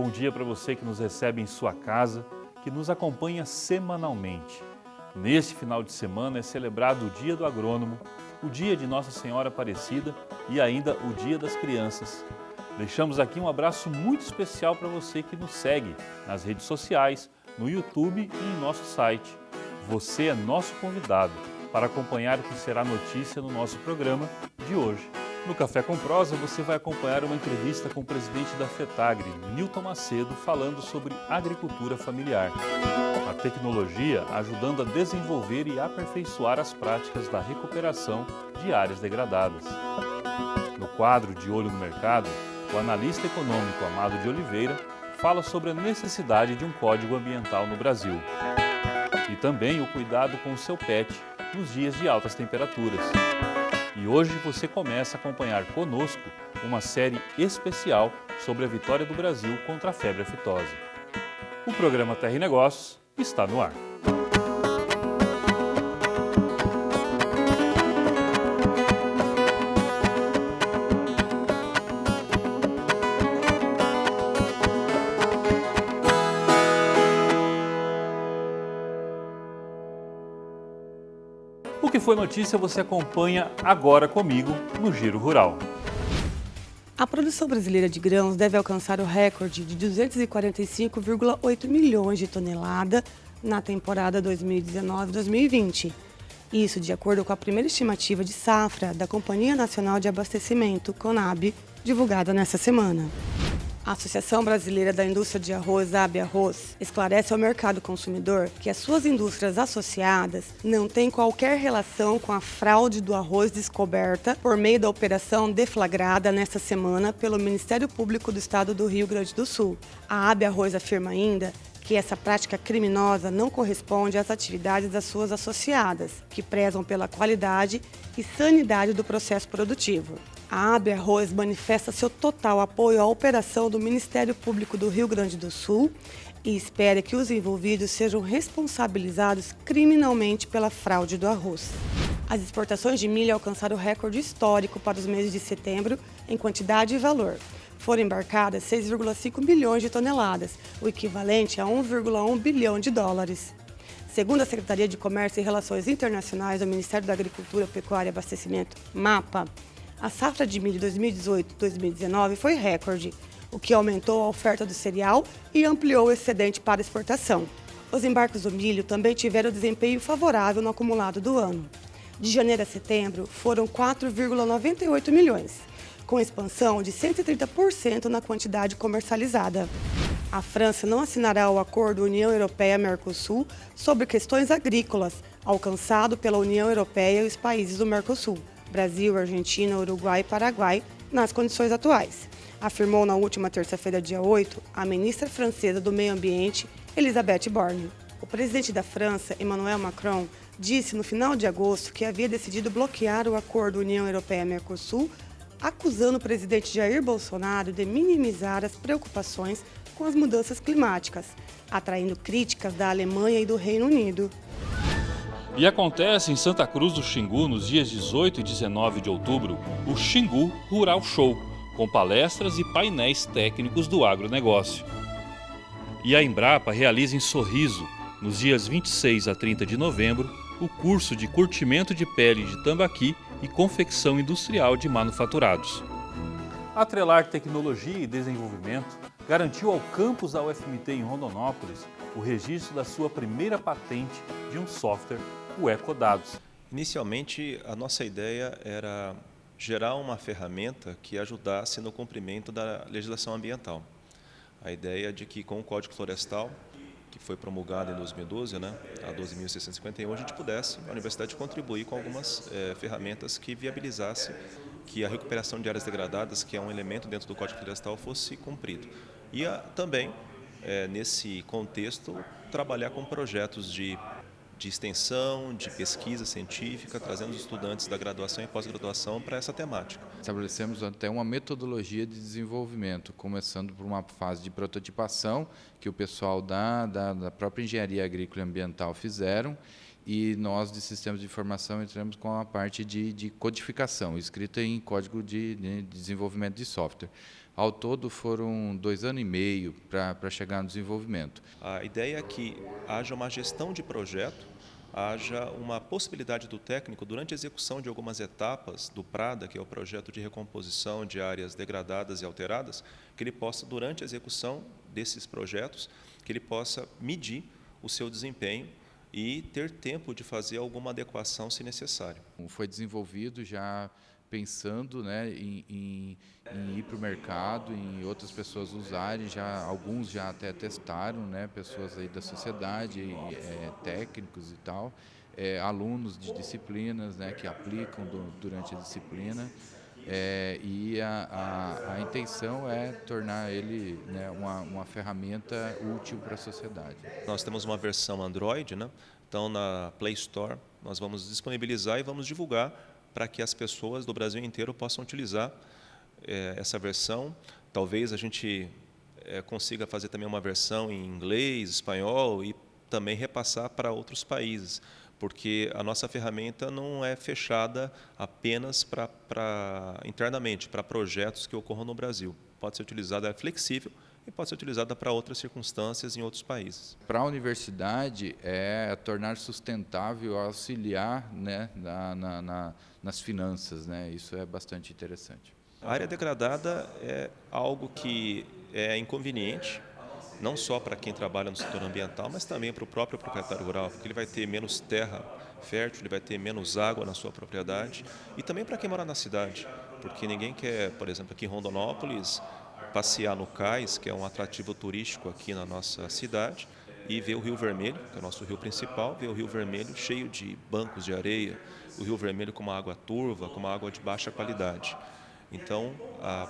bom dia para você que nos recebe em sua casa, que nos acompanha semanalmente. Neste final de semana é celebrado o Dia do Agrônomo, o Dia de Nossa Senhora Aparecida e ainda o Dia das Crianças. Deixamos aqui um abraço muito especial para você que nos segue nas redes sociais, no YouTube e em nosso site. Você é nosso convidado para acompanhar o que será notícia no nosso programa de hoje. No Café com Prosa, você vai acompanhar uma entrevista com o presidente da FETAGRE, Nilton Macedo, falando sobre agricultura familiar. A tecnologia ajudando a desenvolver e aperfeiçoar as práticas da recuperação de áreas degradadas. No quadro De Olho no Mercado, o analista econômico Amado de Oliveira fala sobre a necessidade de um código ambiental no Brasil. E também o cuidado com o seu pet nos dias de altas temperaturas. E hoje você começa a acompanhar conosco uma série especial sobre a vitória do Brasil contra a febre aftosa. O programa Terra e Negócios está no ar. O que foi notícia você acompanha agora comigo no Giro Rural. A produção brasileira de grãos deve alcançar o recorde de 245,8 milhões de toneladas na temporada 2019-2020. Isso de acordo com a primeira estimativa de safra da Companhia Nacional de Abastecimento, CONAB, divulgada nesta semana. A Associação Brasileira da Indústria de Arroz, Abiarroz, esclarece ao mercado consumidor que as suas indústrias associadas não têm qualquer relação com a fraude do arroz descoberta por meio da operação deflagrada nesta semana pelo Ministério Público do Estado do Rio Grande do Sul. A Abiarroz afirma ainda que essa prática criminosa não corresponde às atividades das suas associadas, que prezam pela qualidade e sanidade do processo produtivo. A Abiarroz manifesta seu total apoio à operação do Ministério Público do Rio Grande do Sul e espera que os envolvidos sejam responsabilizados criminalmente pela fraude do arroz. As exportações de milho alcançaram o recorde histórico para os meses de setembro em quantidade e valor. Foram embarcadas 6,5 milhões de toneladas, o equivalente a 1,1 bilhão de dólares. Segundo a Secretaria de Comércio e Relações Internacionais do Ministério da Agricultura, Pecuária e Abastecimento, MAPA, a safra de milho 2018-2019 foi recorde, o que aumentou a oferta do cereal e ampliou o excedente para exportação. Os embarques do milho também tiveram desempenho favorável no acumulado do ano. De janeiro a setembro, foram 4,98 milhões, com expansão de 130% na quantidade comercializada. A França não assinará o acordo União Europeia-Mercosul sobre questões agrícolas, alcançado pela União Europeia e os países do Mercosul, Brasil, Argentina, Uruguai e Paraguai, nas condições atuais, afirmou na última terça-feira, dia 8, a ministra francesa do Meio Ambiente, Elisabeth Borne. O presidente da França, Emmanuel Macron, disse no final de agosto que havia decidido bloquear o acordo União Europeia-Mercosul, acusando o presidente Jair Bolsonaro de minimizar as preocupações com as mudanças climáticas, atraindo críticas da Alemanha e do Reino Unido. E acontece em Santa Cruz do Xingu, nos dias 18 e 19 de outubro, o Xingu Rural Show, com palestras e painéis técnicos do agronegócio. E a Embrapa realiza em Sorriso, nos dias 26 a 30 de novembro, o curso de curtimento de pele de tambaqui e confecção industrial de manufaturados. Atrelar tecnologia e desenvolvimento garantiu ao campus da UFMT em Rondonópolis o registro da sua primeira patente de um software, o Ecodados. Inicialmente, a nossa ideia era gerar uma ferramenta que ajudasse no cumprimento da legislação ambiental. A ideia de que com o Código Florestal, que foi promulgado em 2012, a 12.651, a gente pudesse, a universidade, contribuir com algumas ferramentas que viabilizassem que a recuperação de áreas degradadas, que é um elemento dentro do Código Florestal, fosse cumprido. E também, nesse contexto, trabalhar com projetos de extensão, de pesquisa científica, trazendo os estudantes da graduação e pós-graduação para essa temática. Estabelecemos até uma metodologia de desenvolvimento, começando por uma fase de prototipação que o pessoal da própria Engenharia Agrícola e Ambiental fizeram, e nós de sistemas de informação entramos com a parte de codificação, escrita em código de desenvolvimento de software. Ao todo foram 2 anos e meio para chegar no desenvolvimento. A ideia é que haja uma gestão de projeto, haja uma possibilidade do técnico, durante a execução de algumas etapas do PRADA, que é o projeto de recomposição de áreas degradadas e alteradas, que ele possa, durante a execução desses projetos, que ele possa medir o seu desempenho e ter tempo de fazer alguma adequação se necessário. Foi desenvolvido já pensando, né, em ir para o mercado, em outras pessoas usarem, alguns já até testaram, né, pessoas aí da sociedade, técnicos e tal, alunos de disciplinas, né, que aplicam durante a disciplina, e a intenção é tornar ele, né, uma ferramenta útil para a sociedade. Nós temos uma versão Android, né? Então na Play Store nós vamos disponibilizar e vamos divulgar para que as pessoas do Brasil inteiro possam utilizar essa versão. Talvez a gente consiga fazer também uma versão em inglês, espanhol e também repassar para outros países, porque a nossa ferramenta não é fechada apenas internamente, para projetos que ocorram no Brasil. Pode ser utilizada, é flexível, e pode ser utilizada para outras circunstâncias em outros países. Para a universidade, é tornar sustentável, auxiliar, né, nas finanças, né? Isso é bastante interessante. A área degradada é algo que é inconveniente, não só para quem trabalha no setor ambiental, mas também para o próprio proprietário rural, porque ele vai ter menos terra fértil, ele vai ter menos água na sua propriedade, e também para quem mora na cidade, porque ninguém quer, por exemplo, aqui em Rondonópolis, passear no cais, que é um atrativo turístico aqui na nossa cidade, e ver o Rio Vermelho, que é o nosso rio principal, ver o Rio Vermelho cheio de bancos de areia, o Rio Vermelho com uma água turva, com uma água de baixa qualidade. Então, a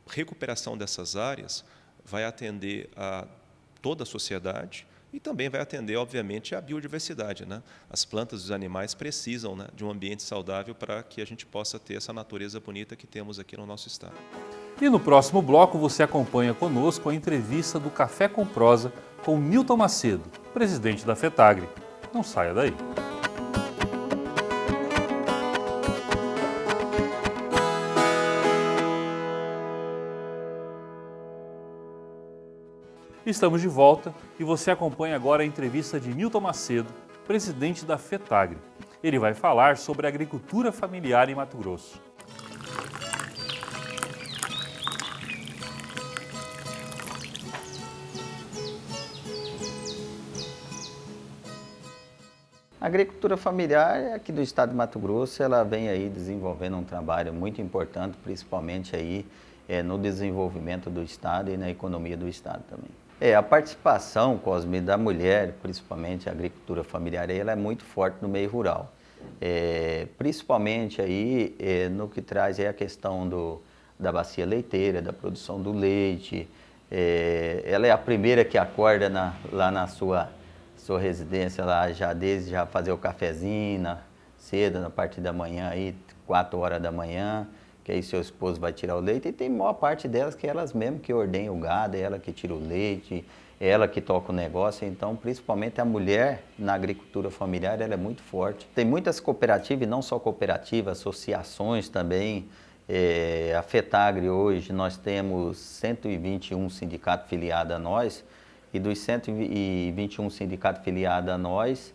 recuperação dessas áreas vai atender a toda a sociedade e também vai atender, obviamente, a biodiversidade, né? As plantas e os animais precisam, né, de um ambiente saudável para que a gente possa ter essa natureza bonita que temos aqui no nosso estado. E no próximo bloco você acompanha conosco a entrevista do Café com Prosa com Nilton Macedo, presidente da FETAGRE. Não saia daí. Estamos de volta e você acompanha agora a entrevista de Nilton Macedo, presidente da FETAGRE. Ele vai falar sobre a agricultura familiar em Mato Grosso. A agricultura familiar aqui do estado de Mato Grosso, ela vem aí desenvolvendo um trabalho muito importante, principalmente aí no desenvolvimento do estado e na economia do estado também. A participação, Cosme, da mulher, principalmente a agricultura familiar, ela é muito forte no meio rural. Principalmente aí no que traz a questão da bacia leiteira, da produção do leite. Ela é a primeira que acorda lá na sua residência, lá desde fazer o cafezinho cedo, na parte da manhã, aí, 4 horas da manhã, que aí seu esposo vai tirar o leite, e tem maior parte delas que elas mesmo que ordenham o gado, é ela que tira o leite, é ela que toca o negócio. Então, principalmente a mulher na agricultura familiar, ela é muito forte. Tem muitas cooperativas, e não só cooperativas, associações também. A FETAGRE hoje, nós temos 121 sindicatos filiados a nós, e dos 121 sindicatos filiados a nós,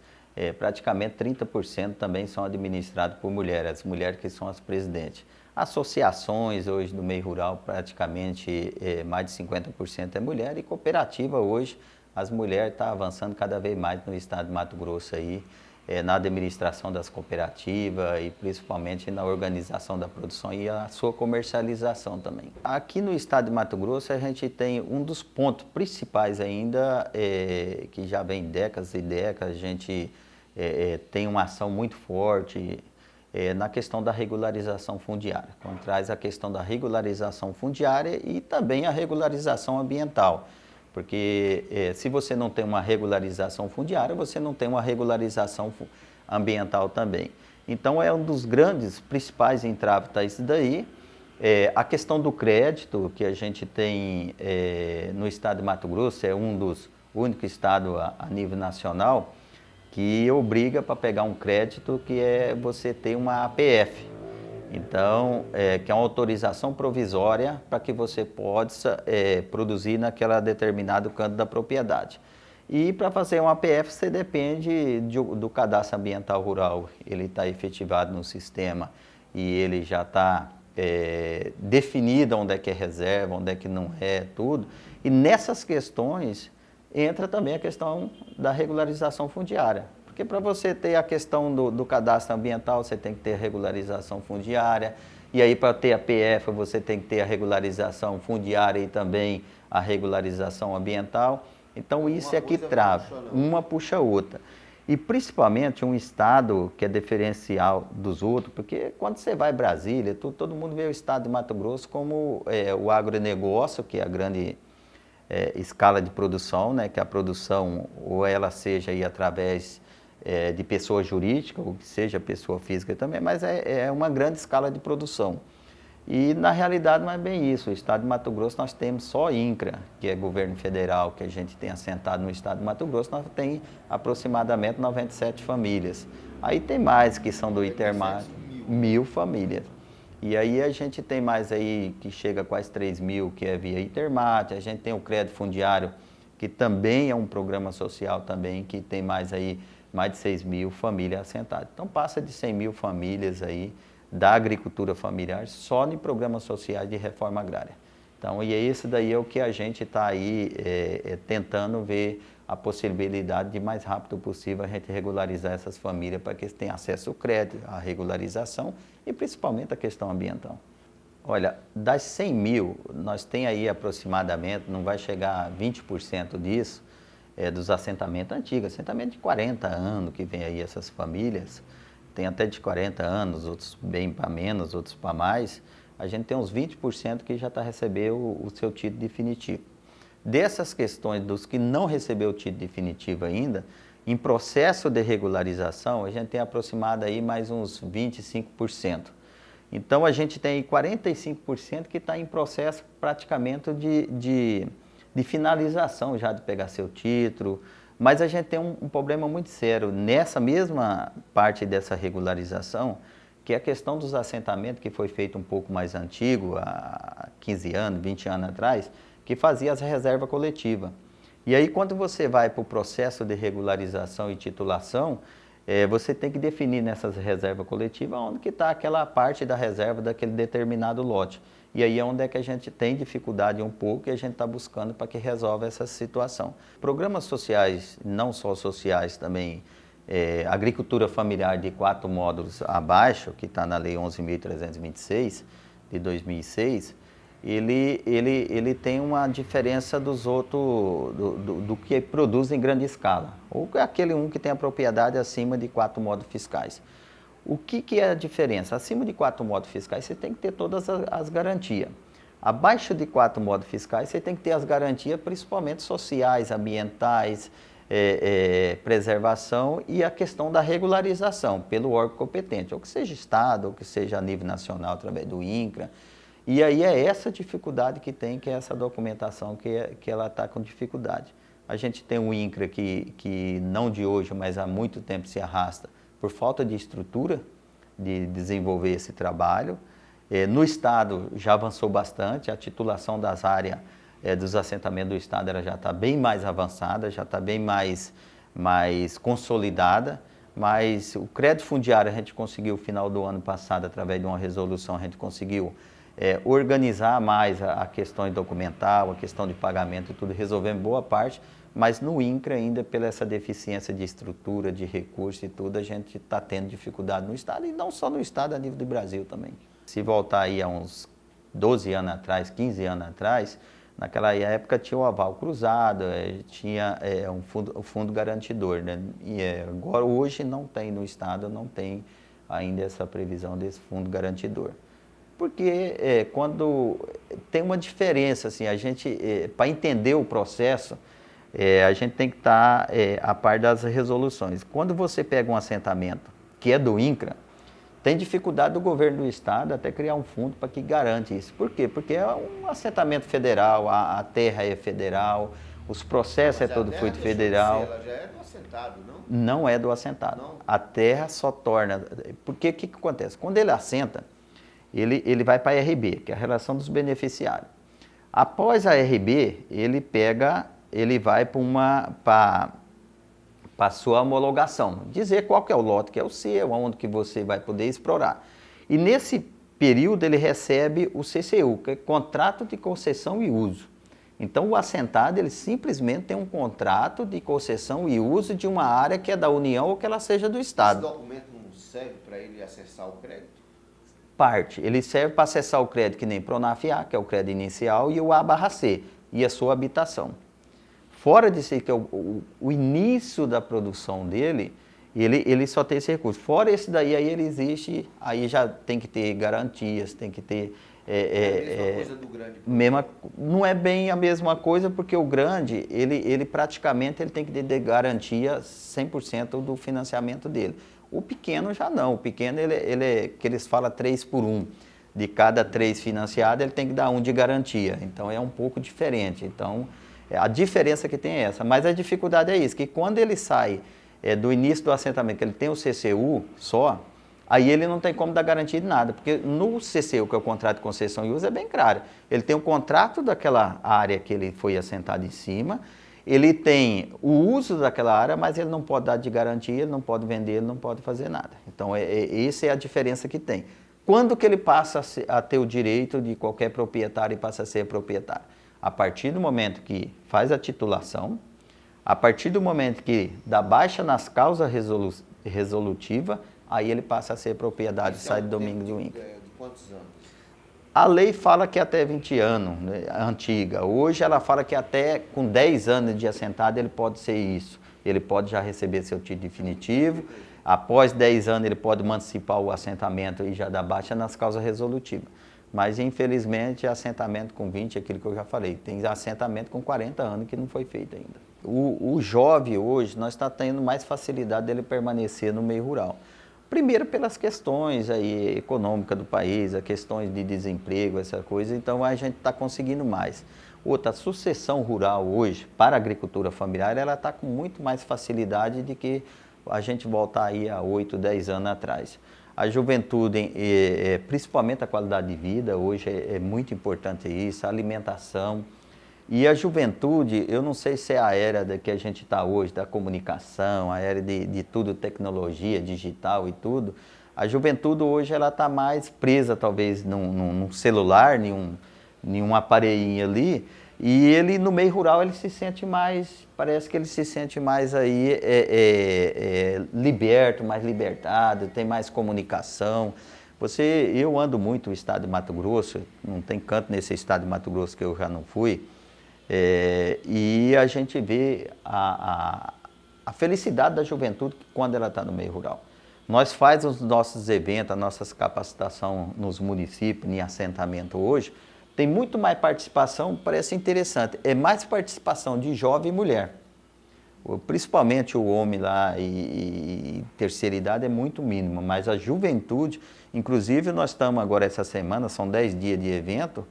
praticamente 30% também são administrados por mulheres, as mulheres que são as presidentes. Associações hoje do meio rural, praticamente mais de 50% é mulher, e cooperativa hoje, as mulheres estão avançando cada vez mais no estado de Mato Grosso aí, na administração das cooperativas e principalmente na organização da produção e a sua comercialização também. Aqui no estado de Mato Grosso a gente tem um dos pontos principais ainda, que já vem décadas e décadas, a gente tem uma ação muito forte na questão da regularização fundiária, quando traz a questão da regularização fundiária e também a regularização ambiental. Porque se você não tem uma regularização fundiária, você não tem uma regularização ambiental também. Então, é um dos grandes, principais entraves tá isso daí. A questão do crédito, que a gente tem no estado de Mato Grosso, é um dos únicos estados a nível nacional, que obriga para pegar um crédito que é você ter uma APF. Então, que é uma autorização provisória para que você possa produzir naquela determinado canto da propriedade. E para fazer uma APF você depende do cadastro ambiental rural. Ele está efetivado no sistema e ele já está definido onde é que é reserva, onde é que não é, tudo. E nessas questões entra também a questão da regularização fundiária. Porque para você ter a questão do cadastro ambiental, você tem que ter a regularização fundiária. E aí para ter a PF, você tem que ter a regularização fundiária e também a regularização ambiental. Então isso é que trava, uma puxa a outra. E principalmente um estado que é diferencial dos outros, porque quando você vai a Brasília, todo mundo vê o estado de Mato Grosso como o agronegócio, que é a grande escala de produção, né, que a produção ou ela seja aí através de pessoa jurídica, ou que seja pessoa física também, mas é uma grande escala de produção. E na realidade não é bem isso. O estado de Mato Grosso nós temos só INCRA, que é governo federal, que a gente tem assentado no estado de Mato Grosso, nós temos aproximadamente 97 famílias. Aí tem mais que são do Intermate, 1.000 famílias. E aí a gente tem mais aí que chega a quase 3.000, que é via Intermate, a gente tem o crédito fundiário, que também é um programa social também, que tem mais aí, mais de 6.000 famílias assentadas. Então passa de 100.000 famílias aí, da agricultura familiar só em programas sociais de reforma agrária. Então, e esse daí é o que a gente está aí tentando ver a possibilidade de mais rápido possível a gente regularizar essas famílias para que eles tenham acesso ao crédito, à regularização e principalmente a questão ambiental. Olha, das 100.000, nós tem aí aproximadamente, não vai chegar a 20% disso, dos assentamentos antigos, assentamento de 40 anos que vem aí essas famílias, tem até de 40 anos, outros bem para menos, outros para mais, a gente tem uns 20% que já está recebendo o seu título definitivo. Dessas questões dos que não recebeu o título definitivo ainda, em processo de regularização, a gente tem aproximado aí mais uns 25%. Então, a gente tem aí 45% que está em processo praticamente de finalização já de pegar seu título. Mas a gente tem um problema muito sério nessa mesma parte dessa regularização, que é a questão dos assentamentos, que foi feito um pouco mais antigo, há 15 anos, 20 anos atrás, que fazia as reservas coletivas. E aí, quando você vai para o processo de regularização e titulação, você tem que definir nessas reservas coletivas onde que está aquela parte da reserva daquele determinado lote. E aí é onde é que a gente tem dificuldade um pouco e a gente está buscando para que resolva essa situação. Programas sociais, não só sociais também, agricultura familiar de 4 módulos abaixo, que está na Lei 11.326 de 2006, ele tem uma diferença dos outros, do que produz em grande escala. Ou aquele que tem a propriedade acima de 4 módulos fiscais. O que é a diferença? Acima de 4 módulos fiscais, você tem que ter todas as garantias. Abaixo de 4 módulos fiscais, você tem que ter as garantias, principalmente sociais, ambientais, preservação e a questão da regularização pelo órgão competente, ou que seja Estado, ou que seja a nível nacional, através do INCRA. E aí é essa dificuldade que tem, que é essa documentação que ela está com dificuldade. A gente tem um INCRA que não de hoje, mas há muito tempo se arrasta, por falta de estrutura de desenvolver esse trabalho. No Estado já avançou bastante, a titulação das áreas dos assentamentos do Estado ela já está bem mais avançada, já está bem mais consolidada, mas o crédito fundiário a gente conseguiu, no final do ano passado, através de uma resolução, a gente conseguiu organizar mais a questão documental, a questão de pagamento e tudo, resolvemos boa parte, mas no INCRA ainda, pela essa deficiência de estrutura, de recursos e tudo, a gente está tendo dificuldade no Estado, e não só no Estado, a nível do Brasil também. Se voltar aí a uns 12 anos atrás, 15 anos atrás, naquela época tinha o aval cruzado, tinha um fundo garantidor, né? E agora, hoje, não tem no Estado, não tem ainda essa previsão desse fundo garantidor. Porque quando tem uma diferença, assim, a gente, para entender o processo, a gente tem que estar a par das resoluções. Quando você pega um assentamento que é do INCRA, tem dificuldade do governo do Estado até criar um fundo para que garante isso. Por quê? Porque é um assentamento federal, a terra é federal, Os processos é todo fluido federal. Ela já é do assentado, não? Não é do assentado. Não? A terra só torna... Porque o que acontece? Quando ele assenta, ele vai para a RB, que é a relação dos beneficiários. Após a RB, ele vai para a sua homologação, dizer qual que é o lote que é o seu, onde que você vai poder explorar. E nesse período ele recebe o CCU, que é Contrato de Concessão e Uso. Então o assentado ele simplesmente tem um contrato de concessão e uso de uma área que é da União ou que ela seja do Estado. Esse documento não serve para ele acessar o crédito? Parte. Ele serve para acessar o crédito que nem Pronaf-A, que é o crédito inicial, e o A/C, e a sua habitação. Fora disso, que é o início da produção dele, ele só tem esse recurso. Fora esse daí, aí ele existe, aí já tem que ter garantias, tem que ter... É a mesma coisa do grande. Não é bem a mesma coisa, porque o grande, ele praticamente ele tem que ter garantia 100% do financiamento dele. O pequeno já não, o pequeno que eles falam 3 por 1. De cada 3 financiados, ele tem que dar 1 de garantia. Então é um pouco diferente. Então a diferença que tem é essa. Mas a dificuldade é isso, que quando ele sai do início do assentamento, que ele tem o CCU só, aí ele não tem como dar garantia de nada. Porque no CCU, que é o contrato de concessão e uso, é bem claro. Ele tem o contrato daquela área que ele foi assentado em cima, ele tem o uso daquela área, mas ele não pode dar de garantia, ele não pode vender, ele não pode fazer nada. Então, essa é a diferença que tem. Quando que ele passa a ter o direito de qualquer proprietário e passa a ser proprietário? A partir do momento que faz a titulação, a partir do momento que dá baixa nas causas resolutivas, aí ele passa a ser propriedade, sai do domínio do INCRA. De quantos anos? A lei fala que até 20 anos, né, antiga. Hoje ela fala que até com 10 anos de assentado ele pode ser isso. Ele pode já receber seu título definitivo. Após 10 anos ele pode emancipar o assentamento e já dar baixa nas causas resolutivas. Mas infelizmente assentamento com 20 é aquilo que eu já falei. Tem assentamento com 40 anos que não foi feito ainda. O jovem hoje, nós está tendo mais facilidade dele permanecer no meio rural. Primeiro pelas questões aí econômicas do país, as questões de desemprego, essa coisa, então a gente está conseguindo mais. Outra, a sucessão rural hoje, para a agricultura familiar, ela está com muito mais facilidade do que a gente voltar aí há 8, 10 anos atrás. A juventude, principalmente a qualidade de vida, hoje é muito importante isso, a alimentação. E a juventude, eu não sei se é a era que a gente está hoje, da comunicação, a era de tudo, tecnologia, digital e tudo. A juventude hoje ela está mais presa, talvez, num celular, nenhum aparelhinho ali. E ele, no meio rural, ele se sente mais, parece que ele se sente mais aí liberto, mais libertado, tem mais comunicação. Eu ando muito no estado de Mato Grosso, não tem canto nesse estado de Mato Grosso que eu já não fui. E a gente vê a felicidade da juventude quando ela está no meio rural. Nós fazemos os nossos eventos, as nossas capacitações nos municípios, em assentamento hoje, tem muito mais participação, parece interessante, é mais participação de jovem e mulher. Principalmente o homem lá e terceira idade é muito mínimo, mas a juventude, inclusive nós estamos agora essa semana, são 10 dias de evento,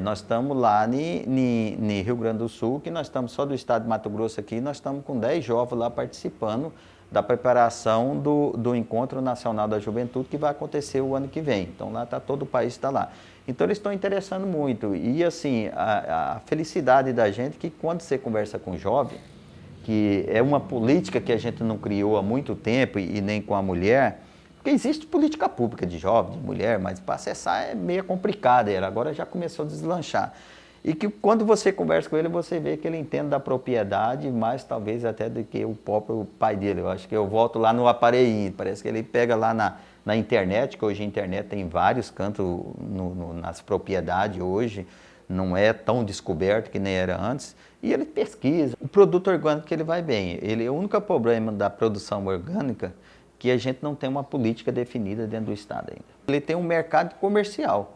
nós estamos lá em Rio Grande do Sul, que nós estamos só do estado de Mato Grosso aqui, nós estamos com 10 jovens lá participando da preparação do Encontro Nacional da Juventude, que vai acontecer o ano que vem. Então lá todo o país está lá. Então eles estão interessando muito. E assim, a felicidade da gente que quando você conversa com jovem, que é uma política que a gente não criou há muito tempo e nem com a mulher, porque existe política pública de jovem, de mulher, mas para acessar é meio complicado, agora já começou a deslanchar. E que quando você conversa com ele, você vê que ele entende da propriedade, mais talvez até do que o próprio pai dele. Eu acho que eu volto lá no aparelhinho, parece que ele pega lá na internet, que hoje a internet tem vários cantos nas propriedades hoje, não é tão descoberto que nem era antes, e ele pesquisa. O produto orgânico ele vai bem. O único problema da produção orgânica é que a gente não tem uma política definida dentro do estado ainda. Ele tem um mercado comercial,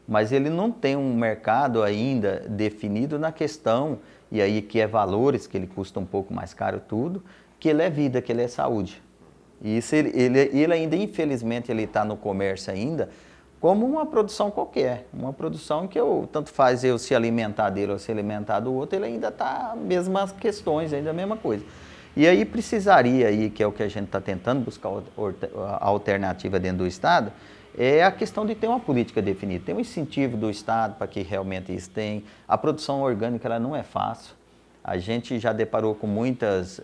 mas ele não tem um mercado ainda definido na questão, e aí que é valores, que ele custa um pouco mais caro tudo, que ele é vida, que ele é saúde. E isso ele ainda, infelizmente, ele está no comércio ainda, como uma produção qualquer. Uma produção que tanto faz eu se alimentar dele ou se alimentar do outro, ele ainda está mesmas questões, ainda a mesma coisa. E aí precisaria, aí, que é o que a gente está tentando buscar a alternativa dentro do Estado, é a questão de ter uma política definida, ter um incentivo do Estado para que realmente isso tenha. A produção orgânica ela não é fácil. A gente já deparou com muitas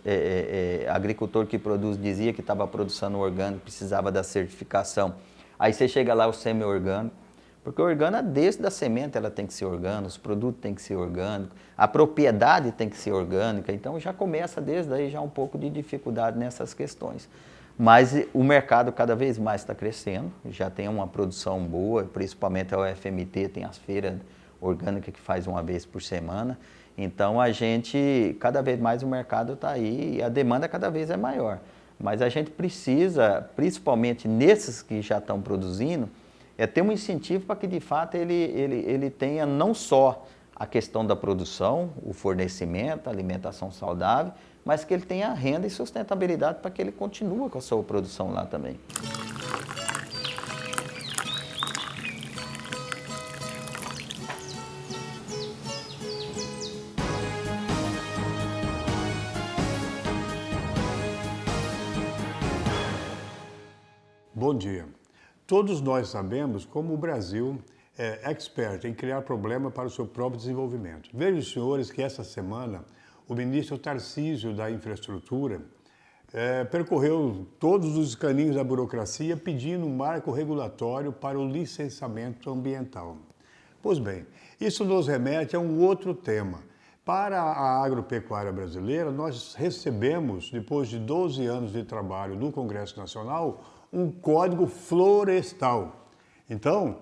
agricultor que dizia que estava produzindo orgânico, precisava da certificação. Aí você chega lá o semi-orgânico, porque o orgânico, desde a semente, ela tem que ser orgânica, os produtos têm que ser orgânicos, a propriedade tem que ser orgânica, então já começa desde aí já um pouco de dificuldade nessas questões. Mas o mercado cada vez mais está crescendo, já tem uma produção boa, principalmente a UFMT, tem as feiras orgânicas que faz uma vez por semana. Então cada vez mais o mercado está aí e a demanda cada vez é maior. Mas a gente precisa, principalmente nesses que já estão produzindo, ter um incentivo para que de fato ele tenha não só a questão da produção, o fornecimento, a alimentação saudável, mas que ele tenha renda e sustentabilidade para que ele continue com a sua produção lá também. Bom dia. Todos nós sabemos como o Brasil é expert em criar problemas para o seu próprio desenvolvimento. Vejam, senhores, que essa semana o ministro Tarcísio da Infraestrutura percorreu todos os caminhos da burocracia pedindo um marco regulatório para o licenciamento ambiental. Pois bem, isso nos remete a um outro tema. Para a agropecuária brasileira, nós recebemos, depois de 12 anos de trabalho no Congresso Nacional, um código florestal. Então,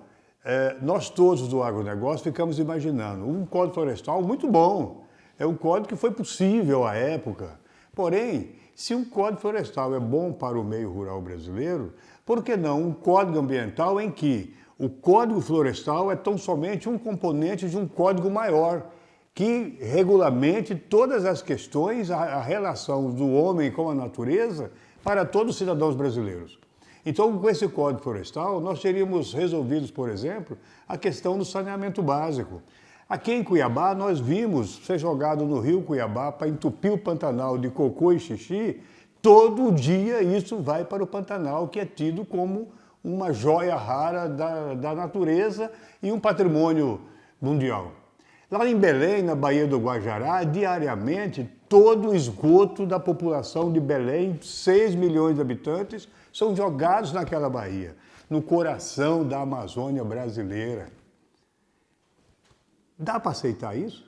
nós todos do agronegócio ficamos imaginando um código florestal muito bom. É um código que foi possível à época. Porém, se um código florestal é bom para o meio rural brasileiro, por que não um código ambiental em que o código florestal é tão somente um componente de um código maior, que regulamente todas as questões, a relação do homem com a natureza para todos os cidadãos brasileiros. Então, com esse Código Florestal, nós teríamos resolvido, por exemplo, a questão do saneamento básico. Aqui em Cuiabá, nós vimos ser jogado no rio Cuiabá para entupir o Pantanal de cocô e xixi. Todo dia isso vai para o Pantanal, que é tido como uma joia rara da natureza e um patrimônio mundial. Lá em Belém, na Baía do Guajará, diariamente, todo o esgoto da população de Belém, 6 milhões de habitantes, são jogados naquela baía, no coração da Amazônia brasileira. Dá para aceitar isso?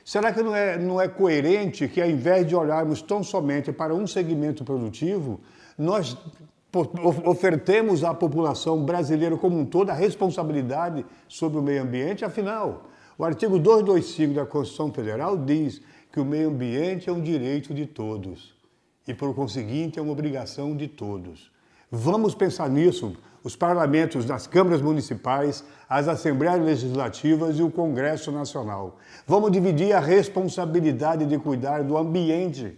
Será que não é coerente que, ao invés de olharmos tão somente para um segmento produtivo, nós ofertemos à população brasileira como um todo a responsabilidade sobre o meio ambiente? Afinal, o artigo 225 da Constituição Federal diz que o meio ambiente é um direito de todos e, por conseguinte, é uma obrigação de todos. Vamos pensar nisso, os parlamentos das câmaras municipais, as assembleias legislativas e o Congresso Nacional. Vamos dividir a responsabilidade de cuidar do ambiente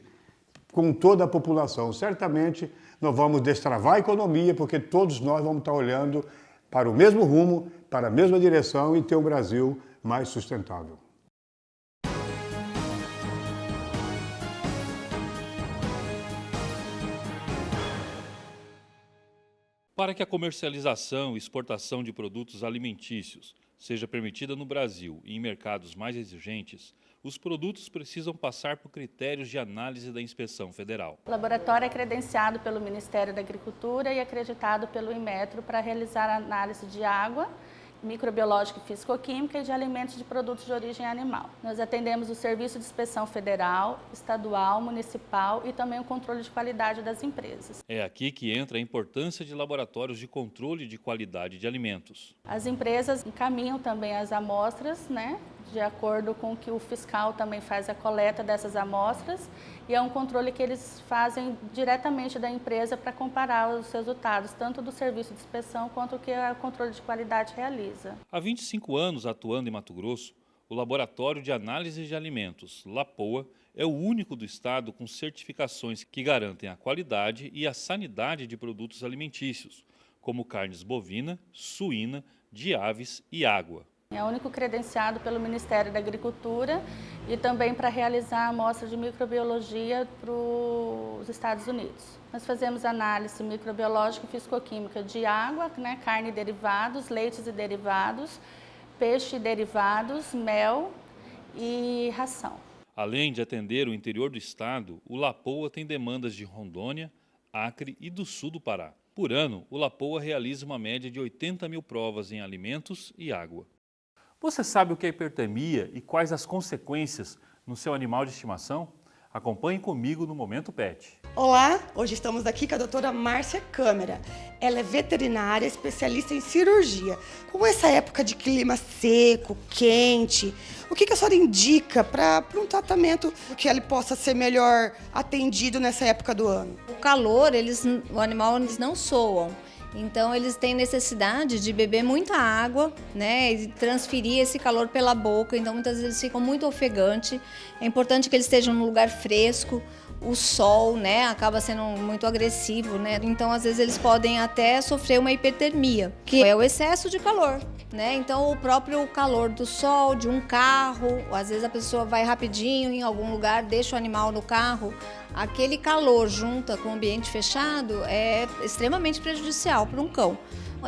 com toda a população. Certamente nós vamos destravar a economia, porque todos nós vamos estar olhando para o mesmo rumo, para a mesma direção e ter um Brasil mais sustentável. Para que a comercialização e exportação de produtos alimentícios seja permitida no Brasil e em mercados mais exigentes, os produtos precisam passar por critérios de análise da Inspeção Federal. O laboratório é credenciado pelo Ministério da Agricultura e acreditado pelo Inmetro para realizar a análise de água, microbiológica e físico-química e de alimentos de produtos de origem animal. Nós atendemos o Serviço de Inspeção Federal, Estadual, Municipal e também o controle de qualidade das empresas. É aqui que entra a importância de laboratórios de controle de qualidade de alimentos. As empresas encaminham também as amostras, de acordo com que o fiscal também faz a coleta dessas amostras, e é um controle que eles fazem diretamente da empresa para comparar os resultados, tanto do serviço de inspeção quanto o que o controle de qualidade realiza. Há 25 anos atuando em Mato Grosso, o Laboratório de Análise de Alimentos, LAPOA, é o único do estado com certificações que garantem a qualidade e a sanidade de produtos alimentícios, como carnes bovina, suína, de aves e água. É o único credenciado pelo Ministério da Agricultura e também para realizar a amostra de microbiologia para os Estados Unidos. Nós fazemos análise microbiológica e fisicoquímica de água, né, carne e derivados, leites e derivados, peixe e derivados, mel e ração. Além de atender o interior do estado, o Lapoa tem demandas de Rondônia, Acre e do sul do Pará. Por ano, o Lapoa realiza uma média de 80 mil provas em alimentos e água. Você sabe o que é hipertermia e quais as consequências no seu animal de estimação? Acompanhe comigo no Momento Pet. Olá, hoje estamos aqui com a doutora Márcia Câmara. Ela é veterinária, especialista em cirurgia. Com essa época de clima seco, quente, o que a senhora indica para um tratamento que ele possa ser melhor atendido nessa época do ano? O calor, o animal eles não soam. Então, eles têm necessidade de beber muita água, né, e transferir esse calor pela boca. Então, muitas vezes ficam muito ofegantes. É importante que eles estejam num lugar fresco. O sol, né, acaba sendo muito agressivo, né? Então, às vezes, eles podem até sofrer uma hipertermia, que é o excesso de calor, né? Então, o próprio calor do sol, de um carro, às vezes a pessoa vai rapidinho em algum lugar, deixa o animal no carro. Aquele calor junto com o ambiente fechado é extremamente prejudicial para um cão.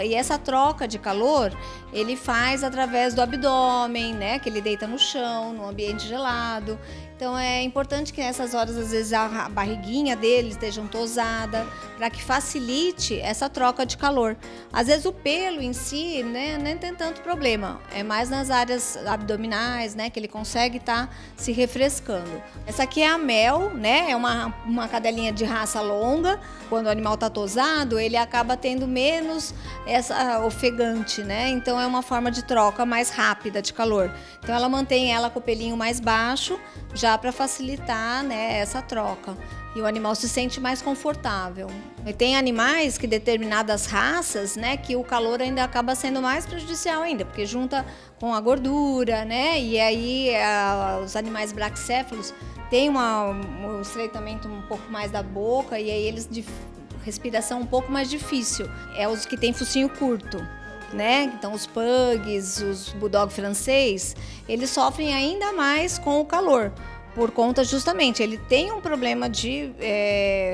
E essa troca de calor, ele faz através do abdômen, né? Que ele deita no chão, no ambiente gelado. Então é importante que nessas horas, às vezes, a barriguinha dele esteja tosada, para que facilite essa troca de calor. Às vezes o pelo em si, né, nem tem tanto problema, é mais nas áreas abdominais, né, que ele consegue estar se refrescando. Essa aqui é a Mel, né, é uma cadelinha de raça longa. Quando o animal está tosado, ele acaba tendo menos essa ofegante, né, então é uma forma de troca mais rápida de calor. Então ela mantém ela com o pelinho mais baixo, já para facilitar, né, essa troca. E o animal se sente mais confortável. E tem animais que determinadas raças, né, que o calor ainda acaba sendo mais prejudicial ainda, porque junta com a gordura, né, e aí os animais braquicéfalos têm um estreitamento um pouco mais da boca e aí eles de respiração um pouco mais difícil. É os que têm focinho curto, né? Então os pugs, os bulldog francês, eles sofrem ainda mais com o calor, por conta justamente, ele tem um problema de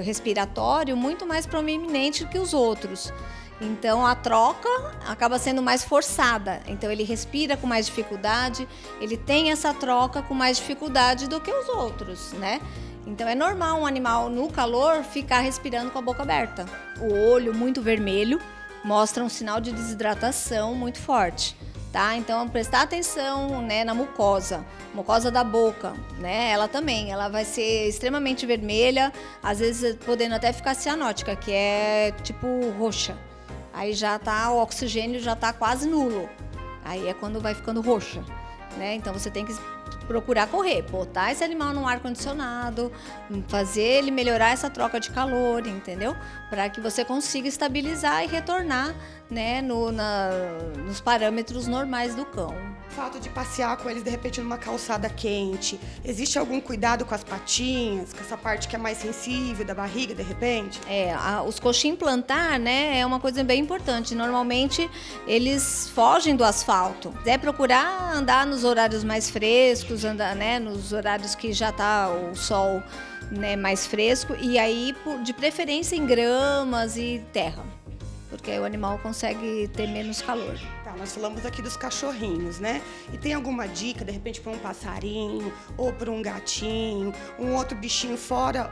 respiratório muito mais proeminente que os outros. Então a troca acaba sendo mais forçada, então ele respira com mais dificuldade, ele tem essa troca com mais dificuldade do que os outros, né? Então é normal um animal no calor ficar respirando com a boca aberta. O olho muito vermelho mostra um sinal de desidratação muito forte, tá? Então prestar atenção, né, na mucosa da boca, né? Ela também, ela vai ser extremamente vermelha, às vezes podendo até ficar cianótica, que é tipo roxa. Aí já tá, o oxigênio já tá quase nulo. Aí é quando vai ficando roxa, né? Então você tem que procurar correr, botar esse animal num ar-condicionado, fazer ele melhorar essa troca de calor, entendeu? Para que você consiga estabilizar e retornar, né, nos parâmetros normais do cão. O fato de passear com eles, de repente, numa calçada quente, existe algum cuidado com as patinhas, com essa parte que é mais sensível da barriga, de repente? Os coxins plantar, né, é uma coisa bem importante. Normalmente, eles fogem do asfalto. É procurar andar nos horários mais frescos, andar, né, nos horários que já está o sol, né, mais fresco, e aí, de preferência, em gramas e terra, porque aí o animal consegue ter menos calor. Tá, nós falamos aqui dos cachorrinhos, né? E tem alguma dica, de repente, para um passarinho ou para um gatinho, um outro bichinho fora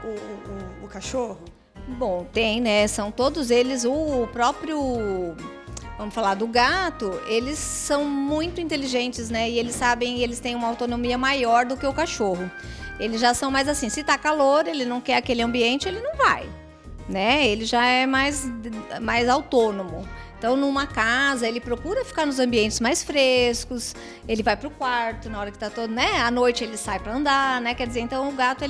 o cachorro? Bom, tem, né? São todos eles, o próprio, vamos falar do gato, eles são muito inteligentes, né? E eles sabem, eles têm uma autonomia maior do que o cachorro. Eles já são mais assim, se tá calor, ele não quer aquele ambiente, ele não vai, né? Ele já é mais autônomo. Então, numa casa, ele procura ficar nos ambientes mais frescos, ele vai pro quarto na hora que tá todo, né? À noite ele sai para andar, né? Quer dizer, então o gato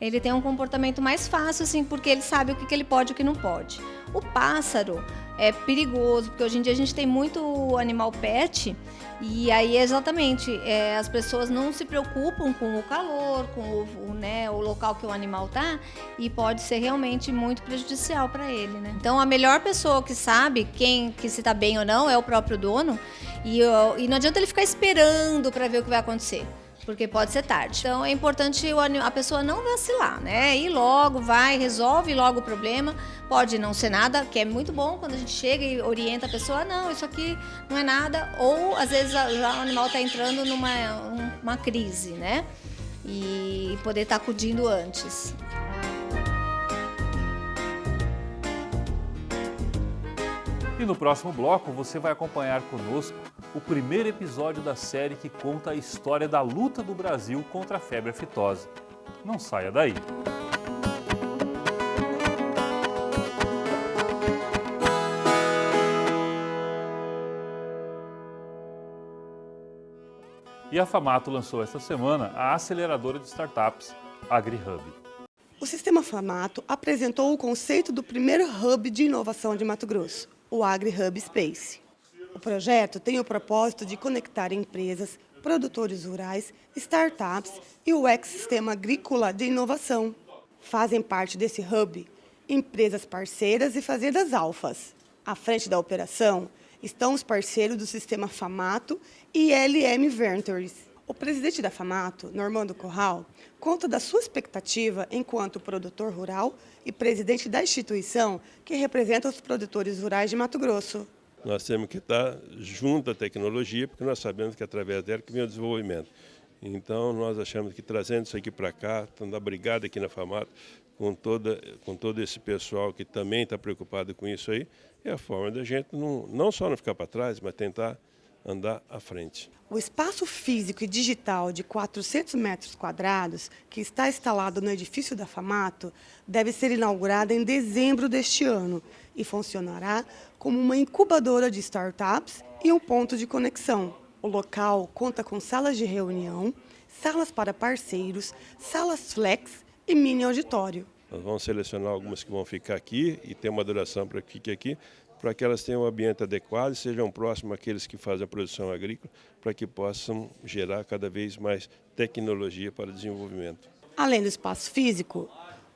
ele tem um comportamento mais fácil, assim, porque ele sabe o que ele pode e o que não pode. O pássaro, é perigoso, porque hoje em dia a gente tem muito animal pet e aí exatamente as pessoas não se preocupam com o calor, com o local que o animal tá, e pode ser realmente muito prejudicial para ele, né? Então a melhor pessoa que sabe que se tá bem ou não é o próprio dono, e não adianta ele ficar esperando para ver o que vai acontecer, porque pode ser tarde. Então é importante a pessoa não vacilar, né? Ir logo, resolve logo o problema. Pode não ser nada, que é muito bom quando a gente chega e orienta a pessoa, não, isso aqui não é nada, ou às vezes já o animal está entrando numa crise, né? E poder estar acudindo antes. E no próximo bloco você vai acompanhar conosco o primeiro episódio da série que conta a história da luta do Brasil contra a febre aftosa. Não saia daí! E a Famato lançou esta semana a aceleradora de startups AgriHub. O Sistema Famato apresentou o conceito do primeiro hub de inovação de Mato Grosso, o AgriHub Space. O projeto tem o propósito de conectar empresas, produtores rurais, startups e o ecossistema agrícola de inovação. Fazem parte desse hub empresas parceiras e fazendas alfas. À frente da operação estão os parceiros do Sistema Famato e LM Ventures. O presidente da Famato, Normando Corral, conta da sua expectativa enquanto produtor rural e presidente da instituição que representa os produtores rurais de Mato Grosso. Nós temos que estar junto à tecnologia, porque nós sabemos que através dela que vem o desenvolvimento. Então, nós achamos que trazendo isso aqui para cá, estando abrigado aqui na Famato, com todo esse pessoal que também está preocupado com isso aí, é a forma da gente não só não ficar para trás, mas tentar andar à frente. O espaço físico e digital de 400 metros quadrados, que está instalado no edifício da Famato, deve ser inaugurado em dezembro deste ano e funcionará como uma incubadora de startups e um ponto de conexão. O local conta com salas de reunião, salas para parceiros, salas flex e mini auditório. Nós vamos selecionar algumas que vão ficar aqui e ter uma duração para que fique aqui, para que elas tenham um ambiente adequado e sejam próximos àqueles que fazem a produção agrícola, para que possam gerar cada vez mais tecnologia para o desenvolvimento. Além do espaço físico,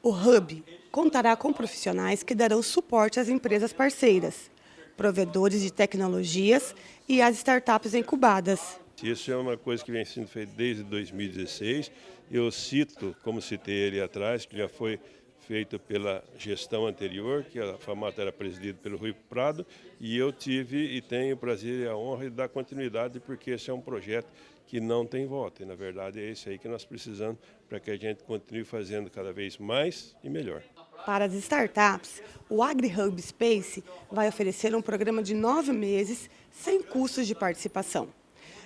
o Hub contará com profissionais que darão suporte às empresas parceiras, provedores de tecnologias e às startups incubadas. Isso é uma coisa que vem sendo feita desde 2016. Eu cito, como citei ali atrás, que já foi feito pela gestão anterior, que a Famato era presidida pelo Rui Prado, e eu tive e tenho o prazer e a honra de dar continuidade, porque esse é um projeto que não tem volta, e na verdade é esse aí que nós precisamos para que a gente continue fazendo cada vez mais e melhor. Para as startups, o AgriHub Space vai oferecer um programa de 9 meses sem custos de participação.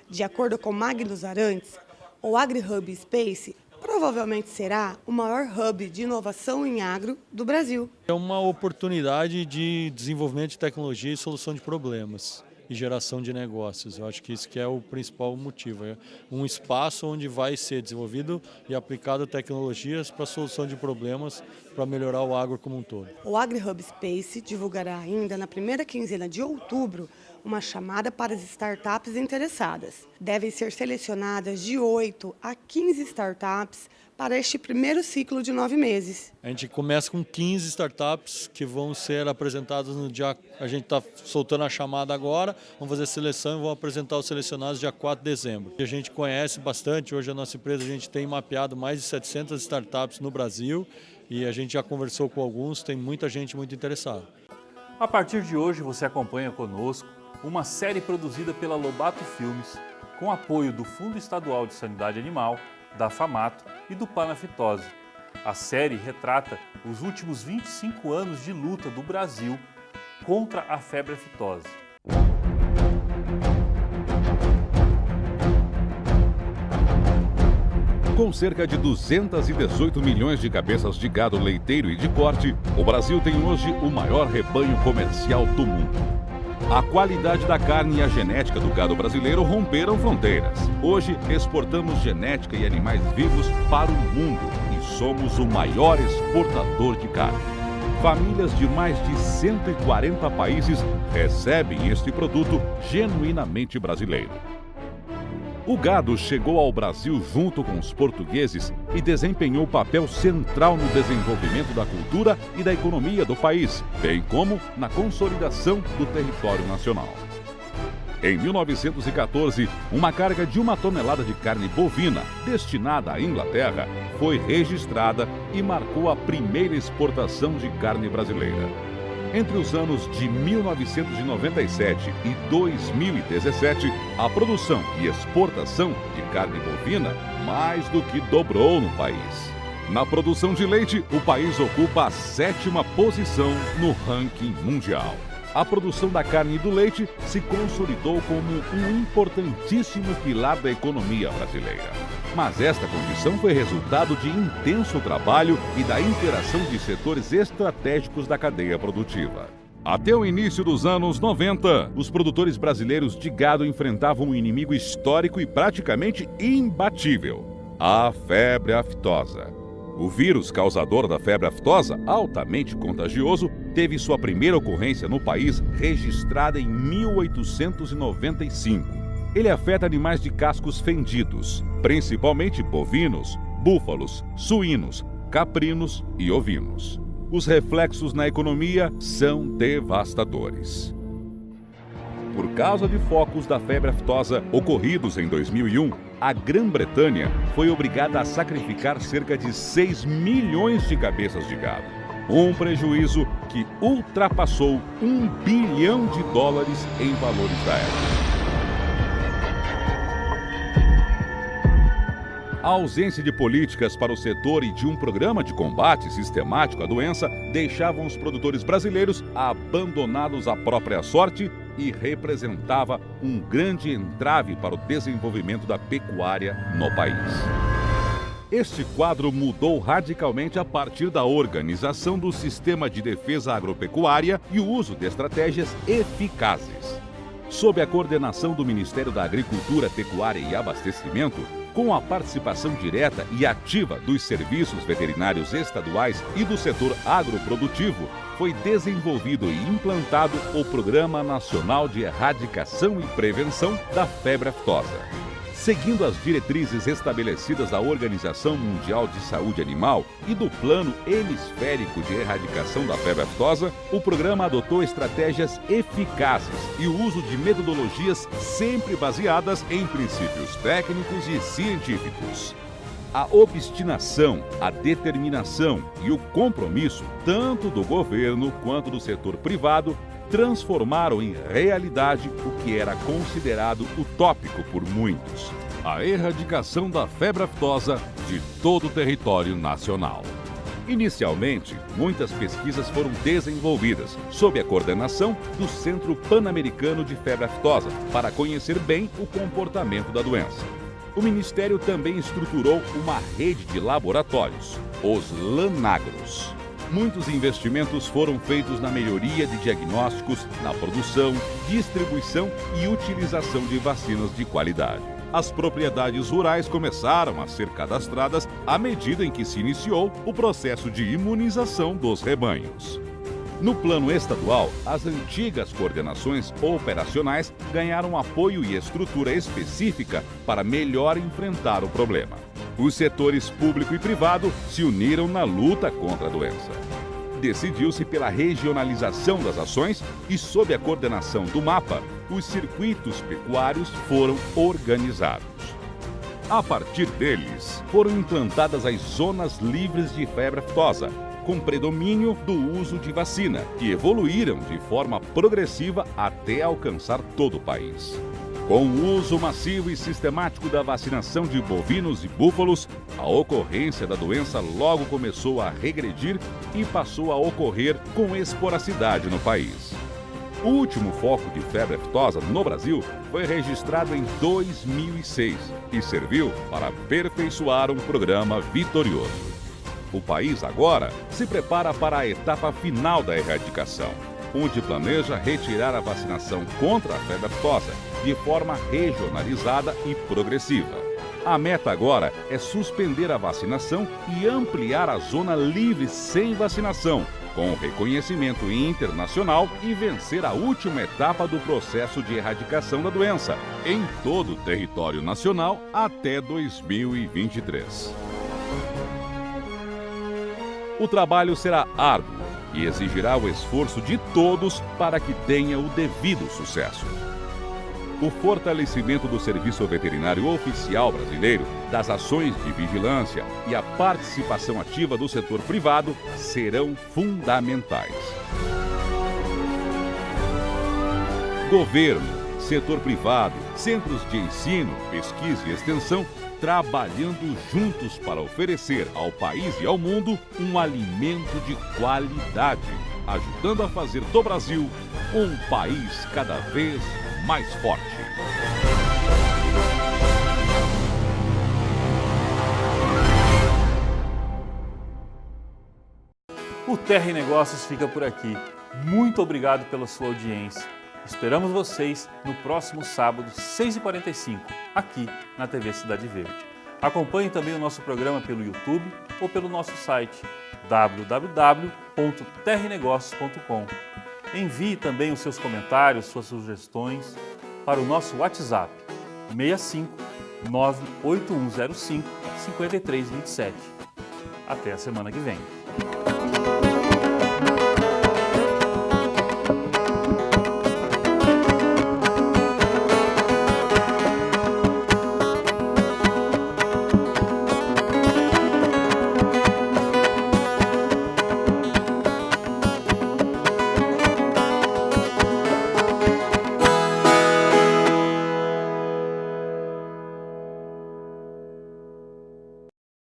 De acordo com Magnus Arantes, o AgriHub Space provavelmente será o maior hub de inovação em agro do Brasil. É uma oportunidade de desenvolvimento de tecnologia e solução de problemas e geração de negócios. Eu acho que isso que é o principal motivo. É um espaço onde vai ser desenvolvido e aplicado tecnologias para a solução de problemas para melhorar o agro como um todo. O AgriHub Space divulgará ainda na primeira quinzena de outubro uma chamada para as startups interessadas. Devem ser selecionadas de 8 a 15 startups para este primeiro ciclo de 9 meses. A gente começa com 15 startups que vão ser apresentadas no dia... A gente está soltando a chamada agora, vamos fazer a seleção e vamos apresentar os selecionados dia 4 de dezembro. A gente conhece bastante, hoje a nossa empresa a gente tem mapeado mais de 700 startups no Brasil e a gente já conversou com alguns, tem muita gente muito interessada. A partir de hoje você acompanha conosco uma série produzida pela Lobato Filmes, com apoio do Fundo Estadual de Sanidade Animal, da Famato e do Panafitose. A série retrata os últimos 25 anos de luta do Brasil contra a febre aftosa. Com cerca de 218 milhões de cabeças de gado leiteiro e de corte, o Brasil tem hoje o maior rebanho comercial do mundo. A qualidade da carne e a genética do gado brasileiro romperam fronteiras. Hoje, exportamos genética e animais vivos para o mundo e somos o maior exportador de carne. famílias de mais de 140 países recebem este produto genuinamente brasileiro. O gado chegou ao Brasil junto com os portugueses e desempenhou papel central no desenvolvimento da cultura e da economia do país, bem como na consolidação do território nacional. Em 1914, uma carga de 1 tonelada de carne bovina, destinada à Inglaterra, foi registrada e marcou a primeira exportação de carne brasileira. Entre os anos de 1997 e 2017, a produção e exportação de carne bovina mais do que dobrou no país. Na produção de leite, o país ocupa a 7ª posição no ranking mundial. A produção da carne e do leite se consolidou como um importantíssimo pilar da economia brasileira. Mas esta condição foi resultado de intenso trabalho e da interação de setores estratégicos da cadeia produtiva. Até o início dos anos 90, os produtores brasileiros de gado enfrentavam um inimigo histórico e praticamente imbatível: a febre aftosa. O vírus causador da febre aftosa, altamente contagioso, teve sua primeira ocorrência no país registrada em 1895. Ele afeta animais de cascos fendidos, principalmente bovinos, búfalos, suínos, caprinos e ovinos. Os reflexos na economia são devastadores. Por causa de focos da febre aftosa ocorridos em 2001, a Grã-Bretanha foi obrigada a sacrificar cerca de 6 milhões de cabeças de gado. Um prejuízo que ultrapassou $1 bilhão em valores da época. A ausência de políticas para o setor e de um programa de combate sistemático à doença deixavam os produtores brasileiros abandonados à própria sorte e representava um grande entrave para o desenvolvimento da pecuária no país. Este quadro mudou radicalmente a partir da organização do sistema de defesa agropecuária e o uso de estratégias eficazes. Sob a coordenação do Ministério da Agricultura, Pecuária e Abastecimento, com a participação direta e ativa dos serviços veterinários estaduais e do setor agroprodutivo, foi desenvolvido e implantado o Programa Nacional de Erradicação e Prevenção da Febre Aftosa. Seguindo as diretrizes estabelecidas da Organização Mundial de Saúde Animal e do Plano Hemisférico de Erradicação da Febre Aftosa, o programa adotou estratégias eficazes e o uso de metodologias sempre baseadas em princípios técnicos e científicos. A obstinação, a determinação e o compromisso, tanto do governo quanto do setor privado, transformaram em realidade o que era considerado utópico por muitos: a erradicação da febre aftosa de todo o território nacional. Inicialmente, muitas pesquisas foram desenvolvidas sob a coordenação do Centro Pan-Americano de Febre Aftosa para conhecer bem o comportamento da doença. O Ministério também estruturou uma rede de laboratórios, os LANAGROS. Muitos investimentos foram feitos na melhoria de diagnósticos, na produção, distribuição e utilização de vacinas de qualidade. As propriedades rurais começaram a ser cadastradas à medida em que se iniciou o processo de imunização dos rebanhos. No plano estadual, as antigas coordenações operacionais ganharam apoio e estrutura específica para melhor enfrentar o problema. Os setores público e privado se uniram na luta contra a doença. Decidiu-se pela regionalização das ações e, sob a coordenação do MAPA, os circuitos pecuários foram organizados. A partir deles, foram implantadas as zonas livres de febre aftosa, com predomínio do uso de vacina, que evoluíram de forma progressiva até alcançar todo o país. Com o uso massivo e sistemático da vacinação de bovinos e búfalos, a ocorrência da doença logo começou a regredir e passou a ocorrer com esporadicidade no país. O último foco de febre aftosa no Brasil foi registrado em 2006 e serviu para aperfeiçoar um programa vitorioso. O país agora se prepara para a etapa final da erradicação, onde planeja retirar a vacinação contra a febre aftosa de forma regionalizada e progressiva. A meta agora é suspender a vacinação e ampliar a zona livre sem vacinação, com reconhecimento internacional e vencer a última etapa do processo de erradicação da doença em todo o território nacional até 2023. O trabalho será árduo e exigirá o esforço de todos para que tenha o devido sucesso. O fortalecimento do Serviço Veterinário Oficial Brasileiro, das ações de vigilância e a participação ativa do setor privado serão fundamentais. Governo, setor privado, centros de ensino, pesquisa e extensão, trabalhando juntos para oferecer ao país e ao mundo um alimento de qualidade, ajudando a fazer do Brasil um país cada vez mais forte. O Terra e Negócios fica por aqui. Muito obrigado pela sua audiência. Esperamos vocês no próximo sábado, 6h45, aqui na TV Cidade Verde. Acompanhe também o nosso programa pelo YouTube ou pelo nosso site www.terrenegócios.com. Envie também os seus comentários, suas sugestões para o nosso WhatsApp 65 98105 5327. Até a semana que vem.